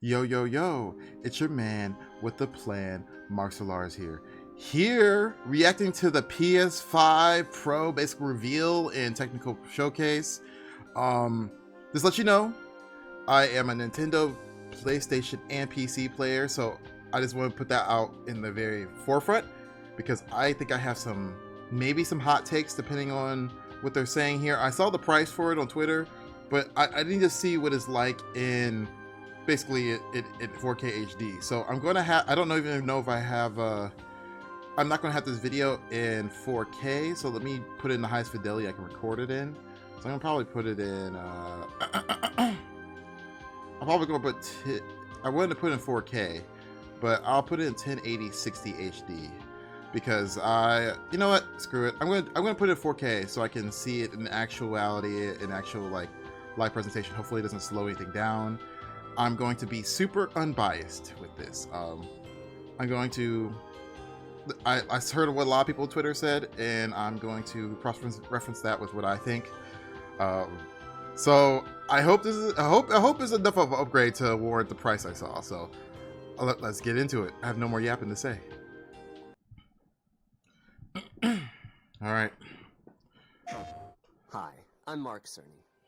Yo, yo, yo, it's your man with the plan, Marx Lars here. Here, reacting to the PS5 Pro basic reveal and technical showcase. Just let you know, I am a Nintendo, PlayStation, and PC player, so I just want to put that out in the very forefront because I think I have maybe some hot takes depending on what they're saying here. I saw the price for it on Twitter, but I need to see what it's like in basically in 4K HD. So I'm going to have, I don't even know if I have, I'm not going to have this video in 4K. So let me put it in the highest fidelity I can record it in. So I'm going to probably put it in, I'm probably going to put, I wanted to put it in 4K, but I'll put it in 1080 60 HD because you know what, screw it. I'm going to put it in 4K so I can see it in actuality, in actual like live presentation. Hopefully it doesn't slow anything down. I'm going to be super unbiased with this. I'm going to, I heard what a lot of people on Twitter said, and I'm going to cross-reference that with what I think. So I hope this is, I hope it's enough of an upgrade to warrant the price I saw. So let's get into it. I have no more yapping to say. All right. Hi, I'm Marx.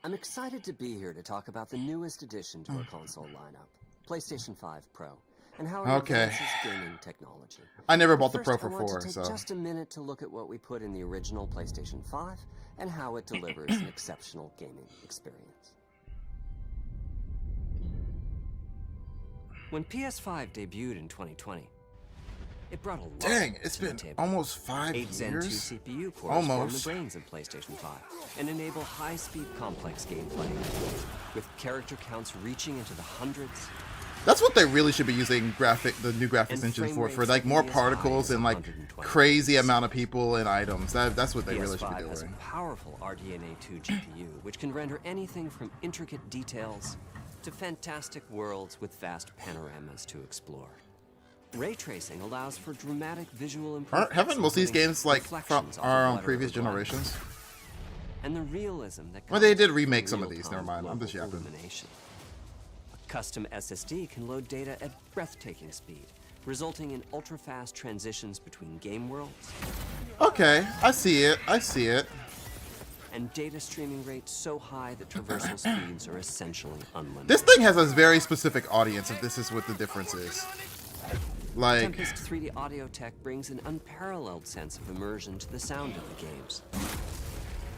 I'm excited to be here to talk about the newest addition to our console lineup, PlayStation 5 Pro, and how it advances gaming technology. I never bought the Pro First, for I want 4, to take so just a minute to look at what we put in the original PlayStation 5 and how it delivers an exceptional gaming experience. When PS5 debuted in 2020, it brought a lot dang, it's to the been table. almost 5 8 Zen 2 years. CPU cores form the brains of PlayStation 5 and enable high-speed complex gameplay with character counts reaching into the hundreds. That's what they really should be using the new graphics engine for like more particles and like crazy amount of people and items. That's what they really should be doing. Has a powerful RDNA 2 GPU, which can render anything from intricate details to fantastic worlds with vast panoramas to explore. Ray tracing allows for dramatic visual improvements. Haven't most of these games like from our previous generations? And the realism that well, they did remake some of these. Never mind, I'm just yapping. A custom SSD can load data at breathtaking speed, resulting in ultra-fast transitions between game worlds. Okay, I see it. I see it. And data streaming rates so high that traversal speeds are essentially unlimited. This thing has a very specific audience. If this is what the difference is. Like, Tempest 3D audio tech brings an unparalleled sense of immersion to the sound of the games.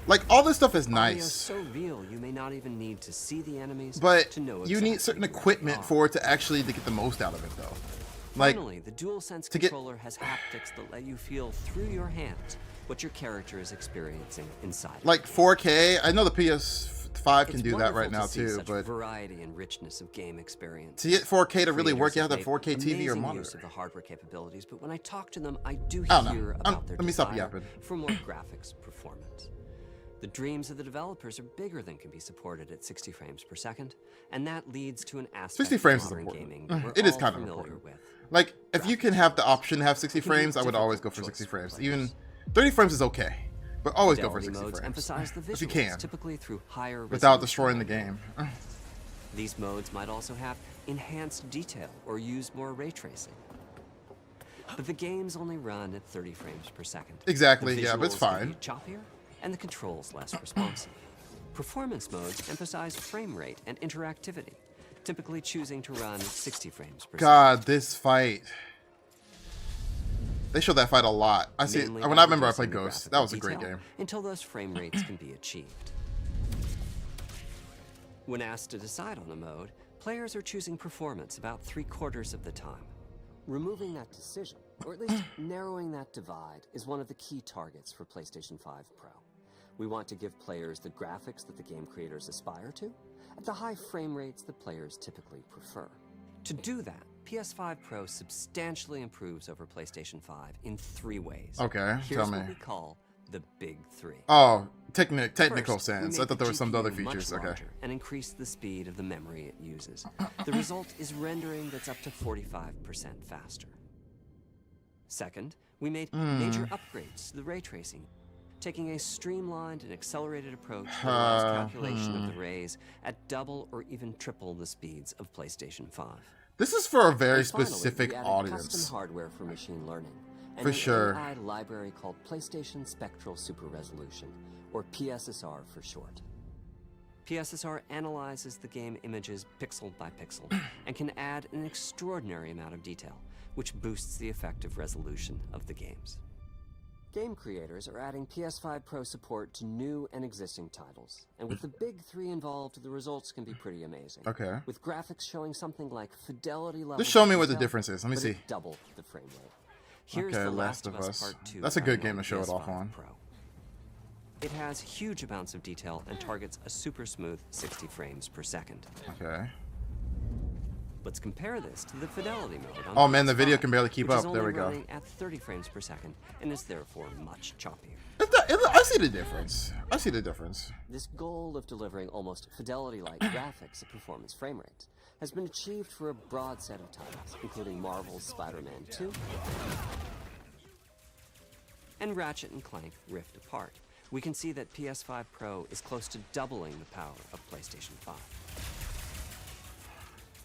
Like all this stuff is nice. Audio so real you may not even need to see the enemies, but to know you need certain equipment for it to actually get the most out of it, though. Like, finally, the DualSense controller has haptics that let you feel through your hands what your character is experiencing inside. Like 4K, I know the PS5 can do that right now too, but variety and richness of game experience. To get 4K to really work, you have the 4K TV or monitor. Use of the hardware capabilities, but when I talk to them, I do I hear about their let me stop desire yapping. for more graphics performance. The dreams of the developers are bigger than can be supported at 60 frames per second, and that leads to an aspect 60 frames of modern is gaming important. It is kind of important. Like, if you can have the option to have 60 frames, I would always go for 60 frames. Even 30 frames is okay, but always go for 60 frames. Emphasize the visuals, if you can, typically through higher without destroying the game. These modes might also have enhanced detail or use more ray tracing. But the games only run at 30 frames per second. Exactly, yeah, but it's fine. Choppier, and the controls less responsive. Performance modes emphasize frame rate and interactivity, typically choosing to run at 60 frames per second. God, this fight. They show that fight a lot. I see. When I remember I played Ghost, that was a great game. Until those frame rates can be achieved. When asked to decide on a mode, players are choosing performance about 3/4 of the time. Removing that decision, or at least narrowing that divide, is one of the key targets for PlayStation 5 Pro. We want to give players the graphics that the game creators aspire to, at the high frame rates that players typically prefer. To do that, PS5 Pro substantially improves over PlayStation 5 in 3 ways. Okay, tell me. Here's what we call the Big 3. Oh, technical First, sense. I thought there were some other features. Okay. And increase the speed of the memory it uses. The result is rendering that's up to 45% faster. Second, we made major upgrades to the ray tracing. taking a streamlined and accelerated approach that allows calculation of the rays at double or even triple the speeds of PlayStation 5. This is for a very And finally, specific we added audience. custom hardware for machine learning, and For an sure. AI library called PlayStation Spectral Super Resolution, or PSSR for short. PSSR analyzes the game images pixel by pixel and can add an extraordinary amount of detail, which boosts the effective resolution of the games. Game creators are adding PS5 Pro support to new and existing titles, and with the big three involved, the results can be pretty amazing. Okay. With graphics showing something like fidelity levels. Just show me of what the detail, difference is. Let me but see. at double the frame rate. Here's Okay, The Last Last of of Us Us. Part 2. That's a good running game to show it off PS5 on. Pro. It has huge amounts of detail and targets a super smooth 60 frames per second. Okay. Let's compare this to the fidelity mode on Oh man, the PS5, video can barely keep which is up. There only we go. running at 30 frames per second and is therefore much choppier. I see the difference. I see the difference. This goal of delivering almost fidelity-like graphics at performance frame rates has been achieved for a broad set of titles, including Marvel's Spider-Man 2 and Ratchet & Clank Rift Apart. We can see that PS5 Pro is close to doubling the power of PlayStation 5.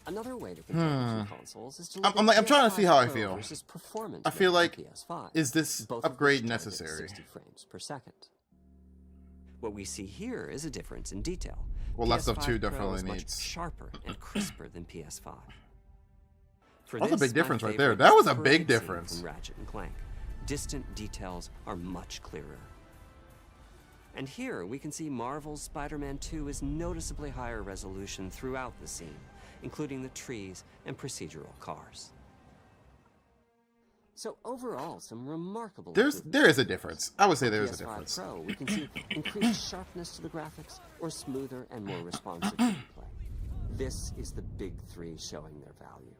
Another way to compare the two consoles is to look I'm at trying to see PS5 how I Pro feel. versus performance I feel mode on like, PS5, is this both of upgrade which target necessary? 60 frames per second. What we see here is a difference in detail. Well, Last of PS5 2 Pro definitely is much needs- sharper and crisper than PS5. For That's a this, big my difference right there. favorite That is was the a big parade scene difference. From Ratchet & Clank. Distant details are much clearer. And here we can see Marvel's Spider-Man 2 is noticeably higher resolution throughout the scene, including the trees and procedural cars. So overall, some remarkable There improvements. is a difference. I would say there is a PS5 difference. Pro, we can see increased sharpness to the graphics or smoother and more responsive gameplay. This is the big three showing their value.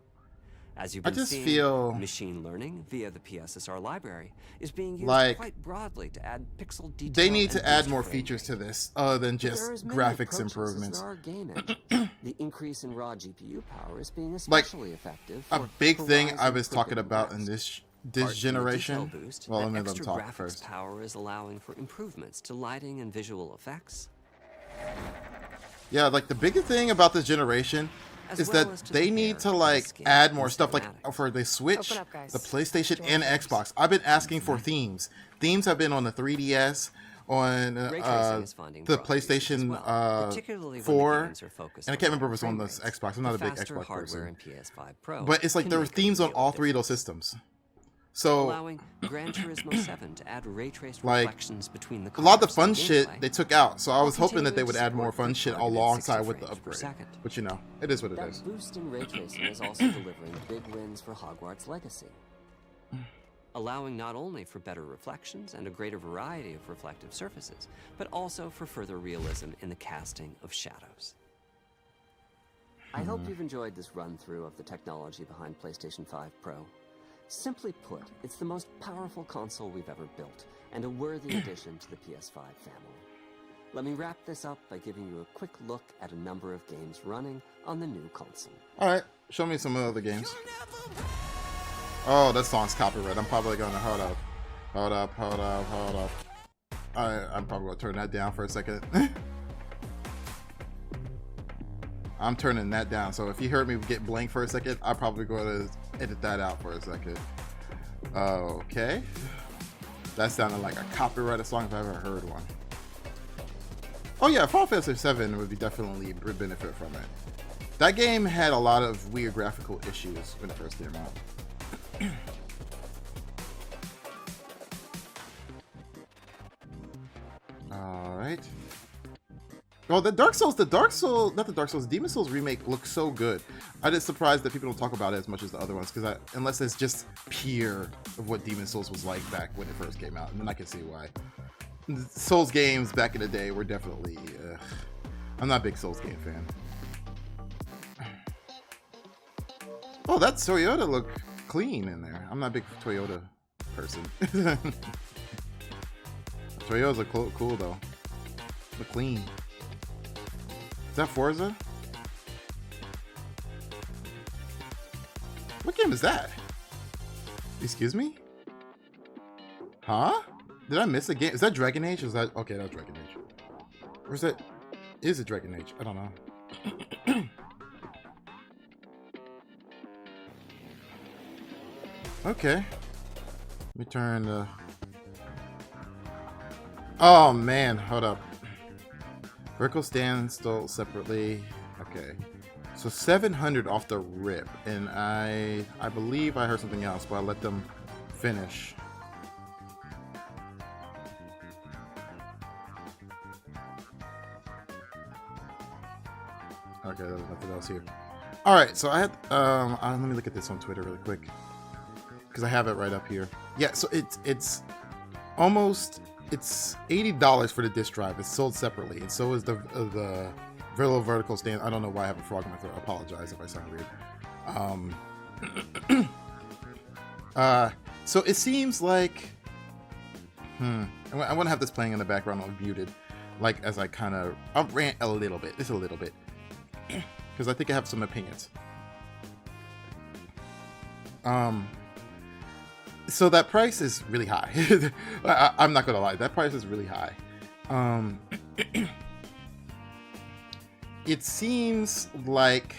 As you've I been just seeing, feel machine learning via the PSSR library is being used like quite broadly to add pixel detail. they need and to add boost more frame features rate. to this other than But just there are as many graphics approaches as improvements. there are game engines. The increase in raw GPU power is being especially effective. A for big thing I Horizon was talking Forbidden about in West. this Apart from the generation. detail boost, Well, that let me let them extra talk graphics first. power is allowing for improvements to lighting and visual effects, Yeah, like the biggest thing about this generation as is well that as to they the need hair, to the like skin, add more and stuff. Like cinematics. for the Switch, Open up, guys. the PlayStation, Door and first. Xbox. I've been asking for themes. Themes have been on the 3DS, on Ray tracing is finding the broad use as PlayStation well, particularly when the 4, games are focused and I on can't remember higher if it was on frame the rates. Xbox. I'm not a The big faster Xbox hardware person. in PS5 Pro But it's like can there are make a themes on real all three of difference. those systems. So allowing Gran Turismo 7 to add ray traced like, reflections between the a lot of the cars fun and shit gameplay. they took out. So I was While hoping that they would continuing add to more support fun shit targeted alongside 60 with the frames per upgrade. second. But you know, it is what it That is. boost in ray tracing is also delivering big wins for Hogwarts Legacy, allowing not only for better reflections and a greater variety of reflective surfaces, but also for further realism in the casting of shadows. I hope you've enjoyed this run-through of the technology behind PlayStation 5 Pro. Simply put, it's the most powerful console we've ever built, and a worthy addition to the PS5 family. Let me wrap this up by giving you a quick look at a number of games running on the new console. All right, show me some other games. Oh, that song's copyright. I'm probably gonna hold up. I'm probably gonna turn that down for a second. I'm turning that down. So if you heard me get blank for a second, I'm probably going to edit that out for a second. Okay. That sounded like a copyrighted song if I ever heard one. Oh yeah, Final Fantasy VII would be definitely benefit from it. That game had a lot of weird graphical issues when it first came out. All right. Well, not the Dark Souls, Demon Souls remake looks so good. I'm just surprised that people don't talk about it as much as the other ones, because unless it's just peer of what Demon Souls was like back when it first came out, and then I can see why. Souls games back in the day were definitely. I'm not a big Souls game fan. Oh, that Toyota look clean in there. I'm not a big Toyota person. Toyotas look cool though. Look clean. Is that Forza? What game is that? Excuse me? Huh? Did I miss a game? Is that Dragon Age? Or is that okay? That's Dragon Age. Or is that? Is it Dragon Age? I don't know. Okay. Let me turn the. Oh man, hold up. Vertical stand still separately. Okay. So 700 off the rip, and I believe I heard something else, but I'll let them finish. Okay, there's nothing else here. All right, so I had let me look at this on Twitter really quick because I have it right up here. Yeah, so it's almost $80 for the disk drive. It's sold separately, and so is the vertical stand. I don't know why I have a frog in my throat. I apologize if I sound weird. So it seems like I want to have this playing in the background on muted, like as I kind of I'll rant a little bit, just a little bit, because I think I have some opinions. So that price is really high. I'm not gonna lie, that price is really high. It seems like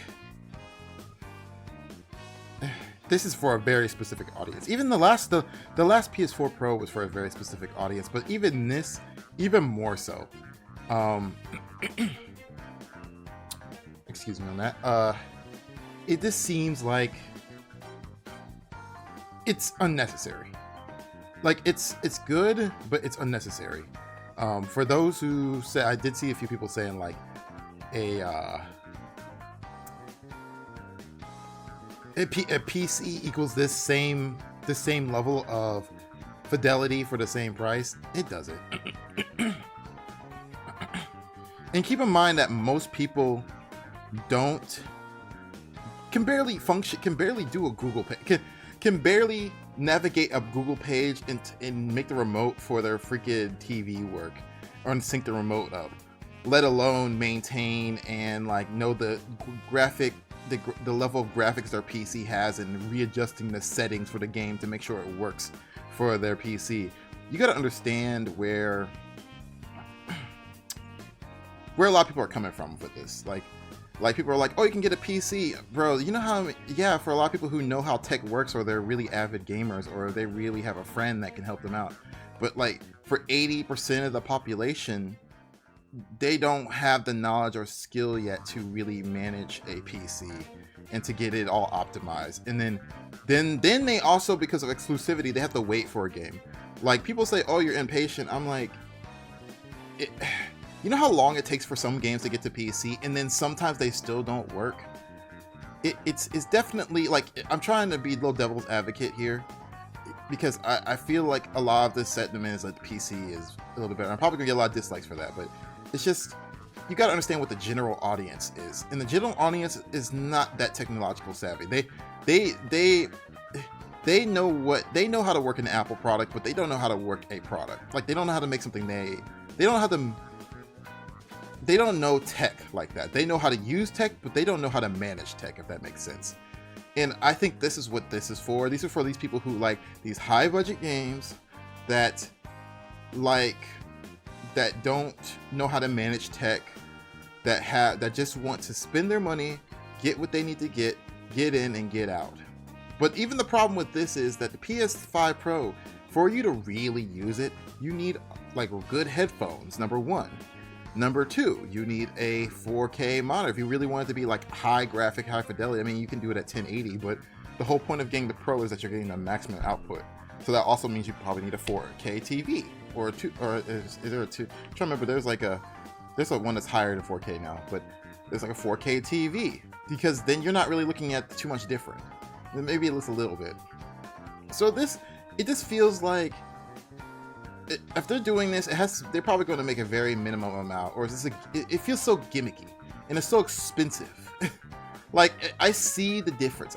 this is for a very specific audience. Even the last PS4 Pro was for a very specific audience, but even this, even more so. Excuse me on that. It just seems like it's unnecessary. Like it's good, but it's unnecessary. For those who say, I did see a few people saying like a PC equals this same level of fidelity for the same price. It doesn't. And keep in mind that most people can barely function, can barely do a Google page, can barely navigate a Google page and make the remote for their freaking TV work or sync the remote up, let alone maintain and like know the the level of graphics their PC has and readjusting the settings for the game to make sure it works for their PC. You got to understand where a lot of people are coming from with this. Like people are like, oh, you can get a PC, bro. You know how? Yeah, for a lot of people who know how tech works, or they're really avid gamers, or they really have a friend that can help them out. But like for 80% of the population, they don't have the knowledge or skill yet to really manage a PC and to get it all optimized. And then they also, because of exclusivity, they have to wait for a game. Like people say, oh, you're impatient. I'm like, you know how long it takes for some games to get to PC, and then sometimes they still don't work? It's definitely like, I'm trying to be a little devil's advocate here, because I feel like a lot of the sentiment is that the PC is a little bit better. I'm probably gonna get a lot of dislikes for that, but it's just, you gotta understand what the general audience is. And the general audience is not that technological savvy. They know how to work an Apple product, but they don't know how to work a product. Like they don't know how to make something they don't know tech like that. They know how to use tech, but they don't know how to manage tech, if that makes sense. And I think this is what this is for. These are for these people who like these high budget games that don't know how to manage tech, that just want to spend their money, get what they need to get in and get out. But even the problem with this is that the PS5 Pro, for you to really use it, you need like good headphones, number one. Number two, you need a 4K monitor. If you really want it to be like high graphic, high fidelity, I mean, you can do it at 1080, but the whole point of getting the Pro is that you're getting the maximum output. So that also means you probably need a 4K TV or a two, or is there a two? I'm trying to remember. There's one that's higher than 4K now, but there's like a 4K TV, because then you're not really looking at too much different. Maybe at least a little bit. So it just feels like, if they're doing this, they're probably going to make a very minimum amount, or it feels so gimmicky and it's so expensive. Like I see the difference.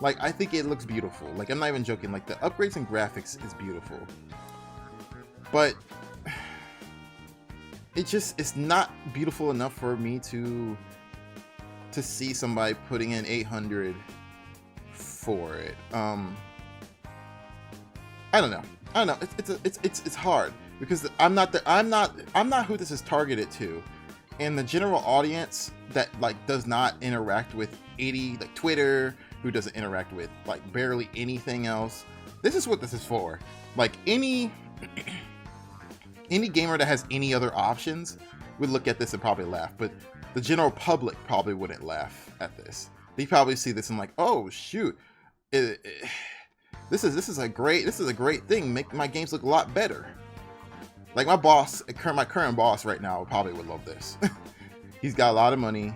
Like I think it looks beautiful. Like I'm not even joking. Like the upgrades in graphics is beautiful, but it's not beautiful enough for me to see somebody putting in 800 for it. I don't know. I don't know. It's hard because I'm not who this is targeted to, and the general audience that like does not interact with like Twitter, who doesn't interact with like barely anything else. This is what this is for. Like any gamer that has any other options would look at this and probably laugh, but the general public probably wouldn't laugh at this. They probably see this and like, oh shoot, this is a great thing. Make my games look a lot better. Like my current boss right now probably would love this. He's got a lot of money,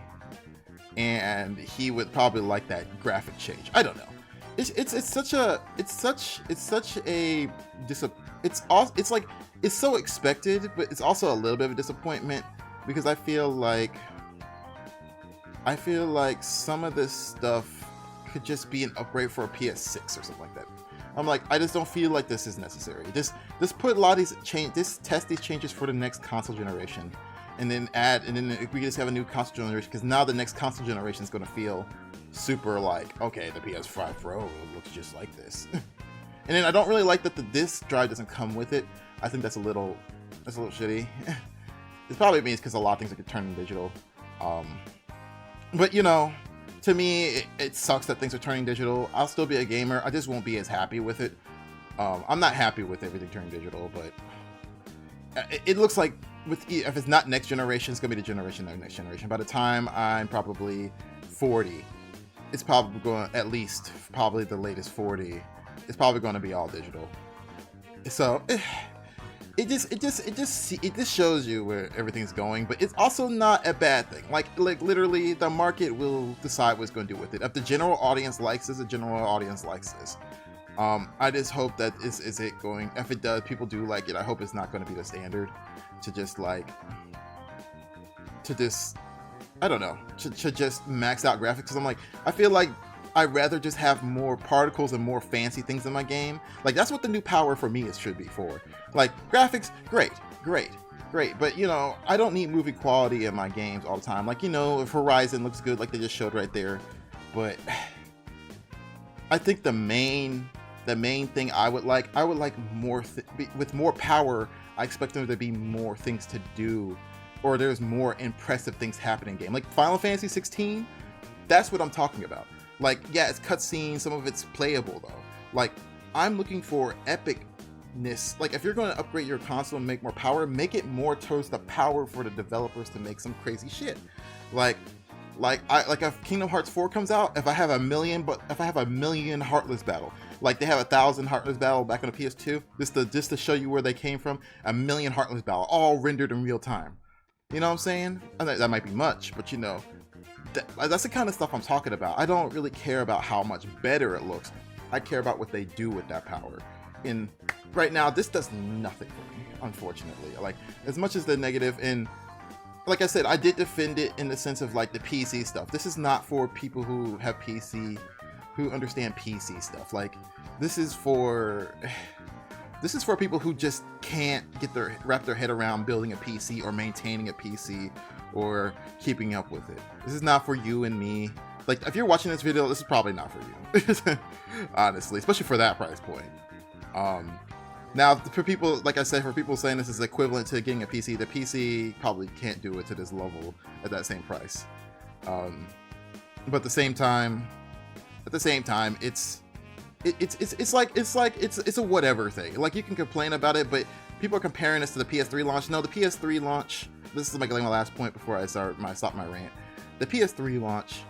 and he would probably like that graphic change. I don't know. It's so expected, but it's also a little bit of a disappointment because I feel like some of this stuff could just be an upgrade for a PS6 or something like that. I'm like, I just don't feel like this is necessary. Just put a lot of these test these changes for the next console generation, and then we just have a new console generation, because now the next console generation is going to feel super like, okay, the PS5 Pro looks just like this. And then I don't really like that the disc drive doesn't come with it. I think that's a little shitty. It probably means because a lot of things are turning digital. But you know, to me, it sucks that things are turning digital. I'll still be a gamer. I just won't be as happy with it. I'm not happy with everything turning digital, but it looks like if it's not next generation, it's gonna be the generation of next generation. By the time I'm probably 40, it's probably going, at least probably the latest 40, it's probably going to be all digital. So it just shows you where everything's going, but it's also not a bad thing. Like literally, the market will decide what's going to do with it. If the general audience likes this, the general audience likes this. I just hope that is it going. If it does, people do like it. I hope it's not going to be the standard to just I don't know, to just max out graphics. Because I'm like, I feel like I'd rather just have more particles and more fancy things in my game. Like that's what the new power for me should be for. Like graphics, great, but you know, I don't need movie quality in my games all the time. Like, you know, if Horizon looks good, like they just showed right there, but I think the main thing I would like more with more power. I expect there to be more things to do, or there's more impressive things happening in game. Like Final Fantasy 16, that's what I'm talking about. Like, yeah, it's cutscenes, some of it's playable though. Like, I'm looking for epicness. Like, if you're going to upgrade your console and make more power, make it more towards the power for the developers to make some crazy shit. Like if Kingdom Hearts 4 comes out, if I have a million Heartless battle, like they have 1,000 Heartless battle back on the PS2, just to show you where they came from, 1,000,000 Heartless battle, all rendered in real time. You know what I'm saying? That might be much, but you know, that's the kind of stuff I'm talking about. I don't really care about how much better it looks. I care about what they do with that power. And right now, this does nothing for me, unfortunately. Like, as much as the negative, and like I said, I did defend it in the sense of like the PC stuff. This is not for people who have PC, who understand PC stuff. Like, this is for people who just can't wrap their head around building a PC or maintaining a PC or keeping up with it. This is not for you and me. Like, if you're watching this video, this is probably not for you. Honestly, especially for that price point. Now, for people, like I said, for people saying this is equivalent to getting a PC, the PC probably can't do it to this level at that same price. But at the same time, it's a whatever thing. Like, you can complain about it, but people are comparing this to the PS3 launch. No, the PS3 launch. This is like my last point before I stop my rant. The PS3 launch.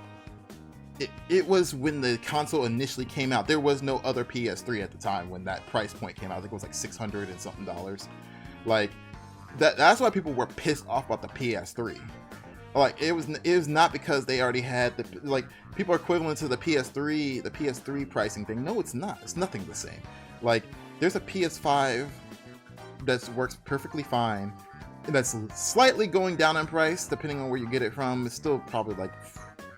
It was when the console initially came out. There was no other PS3 at the time when that price point came out. I think it was like $600 and something. Like that's why people were pissed off about the PS3. Like, it was not because they already had people are equivalent to the PS3 pricing thing. No, it's not. It's nothing the same. Like, there's a PS5 that works perfectly fine, and that's slightly going down in price depending on where you get it from. It's still probably like,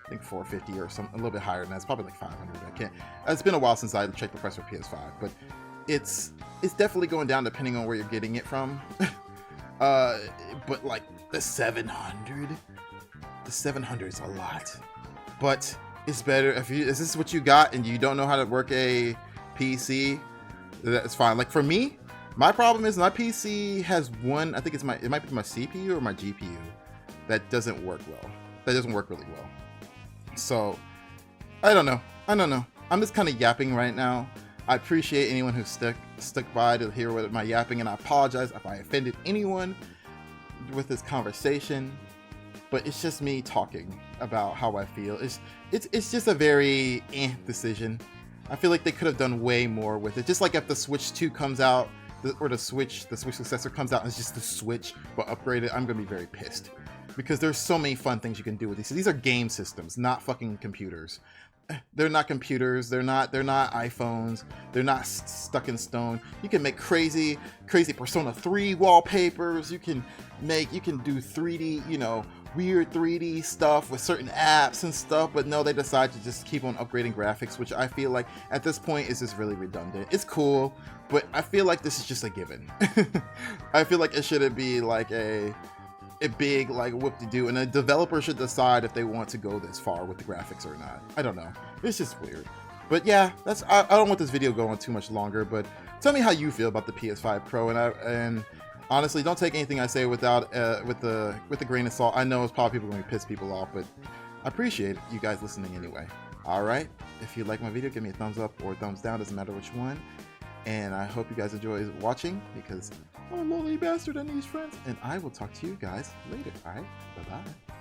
I think $450 or something, a little bit higher than that. It's probably like $500. I can't. It's been a while since I checked the price for PS5, but it's definitely going down depending on where you're getting it from. But like the 700 is a lot, but it's better if this is what you got and you don't know how to work a PC. That's fine. Like, for me, My problem is my PC has one, I think it might be my CPU or my GPU that doesn't work well. That doesn't work really well. So I don't know. I'm just kind of yapping right now. I appreciate anyone who stuck by to hear what my yapping, and I apologize if I offended anyone with this conversation. But it's just me talking about how I feel. It's just a very decision. I feel like they could have done way more with it. Just like if the Switch 2 comes out, or the Switch successor comes out and it's just the Switch but upgraded, I'm gonna be very pissed. Because there's so many fun things you can do with these. So these are game systems, not fucking computers. They're not computers. They're not iPhones. They're not stuck in stone. You can make crazy Persona 3 wallpapers. You can do 3D, weird 3D stuff with certain apps and stuff. But no, they decide to just keep on upgrading graphics, which I feel like at this point is just really redundant. It's cool, but I feel like this is just a given. I feel like it shouldn't be like a big like whoop-de-doo, and a developer should decide if they want to go this far with the graphics or not. I don't know. It's just weird. But yeah, I don't want this video going too much longer, but tell me how you feel about the PS5 Pro, and honestly, don't take anything I say without with a grain of salt. I know it's probably going to piss people off, but I appreciate you guys listening anyway. All right, if you like my video, give me a thumbs up or a thumbs down, doesn't matter which one. And I hope you guys enjoy watching, because I'm a lonely bastard and these friends. And I will talk to you guys later. All right, bye-bye.